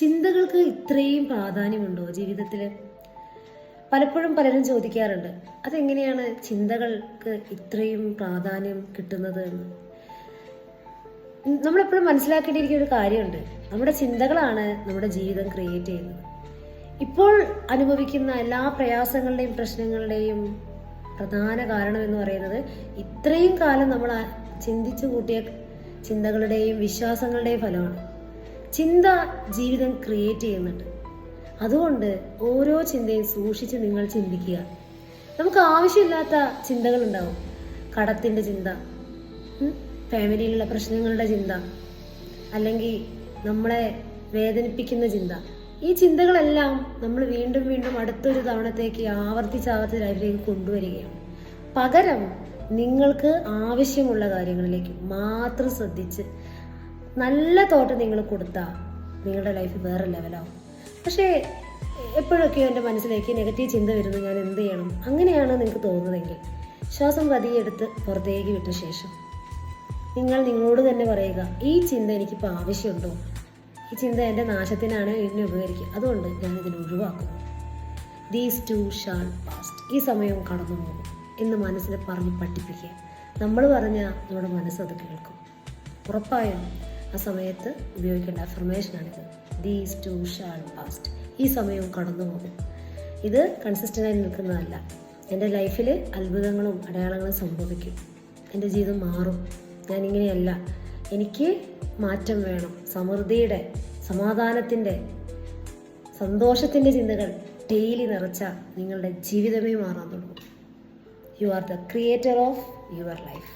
ചിന്തകൾക്ക് ഇത്രയും പ്രാധാന്യമുണ്ടോ ജീവിതത്തിൽ? പലപ്പോഴും പലരും ചോദിക്കാറുണ്ട്, അതെങ്ങനെയാണ് ചിന്തകൾക്ക് ഇത്രയും പ്രാധാന്യം കിട്ടുന്നത് എന്ന്. നമ്മളെപ്പോഴും മനസ്സിലാക്കേണ്ടിയിരിക്കുന്ന ഒരു കാര്യമുണ്ട്. നമ്മുടെ ചിന്തകളാണ് നമ്മുടെ ജീവിതം ക്രിയേറ്റ് ചെയ്യുന്നത്. ഇപ്പോൾ അനുഭവിക്കുന്ന എല്ലാ പ്രയാസങ്ങളുടെയും പ്രശ്നങ്ങളുടെയും പ്രധാന കാരണം എന്ന് പറയുന്നത് ഇത്രയും കാലം നമ്മൾ ചിന്തിച്ചു കൂട്ടിയ ചിന്തകളുടെയും വിശ്വാസങ്ങളുടെയും ഫലമാണ്. ചിന്ത ജീവിതം ക്രിയേറ്റ് ചെയ്യുന്നുണ്ട്. അതുകൊണ്ട് ഓരോ ചിന്തയും സൂക്ഷിച്ച് നിങ്ങൾ ചിന്തിക്കുക. നമുക്ക് ആവശ്യമില്ലാത്ത ചിന്തകളുണ്ടാവും. കടത്തിൻ്റെ ചിന്ത, ഫാമിലിയിലുള്ള പ്രശ്നങ്ങളുടെ ചിന്ത, അല്ലെങ്കിൽ നമ്മളെ വേദനിപ്പിക്കുന്ന ചിന്ത. ഈ ചിന്തകളെല്ലാം നമ്മൾ വീണ്ടും വീണ്ടും അടുത്തൊരു തവണത്തേക്ക് ആവർത്തിച്ച് ലൈഫിലേക്ക് കൊണ്ടുവരികയാണ്. പകരം നിങ്ങൾക്ക് ആവശ്യമുള്ള കാര്യങ്ങളിലേക്ക് മാത്രം ശ്രദ്ധിച്ച് നല്ല തോട്ട് നിങ്ങൾ കൊടുത്താൽ നിങ്ങളുടെ ലൈഫ് വേറെ ലെവലാവും. പക്ഷേ എപ്പോഴൊക്കെയോ എൻ്റെ മനസ്സിലേക്ക് നെഗറ്റീവ് ചിന്ത വരുന്നു, ഞാൻ എന്ത് ചെയ്യണം? അങ്ങനെയാണ് നിങ്ങൾക്ക് തോന്നുന്നതെങ്കിൽ ശ്വാസം പതിയെടുത്ത് പുറത്തേക്ക് വിട്ട ശേഷം നിങ്ങൾ നിങ്ങളോട് തന്നെ പറയുക, ഈ ചിന്ത എനിക്കിപ്പോൾ ആവശ്യമുണ്ടോ? ഈ ചിന്ത എൻ്റെ നാശത്തിനാണ് എന്നെ ഉപകരിക്കുക, അതുകൊണ്ട് ഞാനിതിനെ ഒഴിവാക്കുന്നു. ദീസ് ടു ഷാൾ പാസ്റ്റ്, ഈ സമയവും കടന്നു പോകും എന്ന് മനസ്സിനെ പറഞ്ഞ് പഠിപ്പിക്കുക. നമ്മൾ പറഞ്ഞാൽ നമ്മുടെ മനസ്സത് കേൾക്കും. ഉറപ്പായും ആ സമയത്ത് ഉപയോഗിക്കേണ്ട അഫർമേഷനാണിത്. ദീസ് ടു ഷാൾ പാസ്റ്റ്, ഈ സമയവും കടന്നു പോകും. ഇത് കൺസിസ്റ്റൻ്റായി നിൽക്കുന്നതല്ല. എൻ്റെ ലൈഫിൽ അത്ഭുതങ്ങളും അടയാളങ്ങളും സംഭവിക്കും. എൻ്റെ ജീവിതം മാറും. ഞാനിങ്ങനെയല്ല, എനിക്ക് മാറ്റം വേണം. സമൃദ്ധിയുടെ, സമാധാനത്തിൻ്റെ, സന്തോഷത്തിൻ്റെ ചിന്തകൾ ഡെയിലി നിറച്ച നിങ്ങളുടെ ജീവിതമേ മാറാൻ തുടങ്ങും. You are the creator of your life.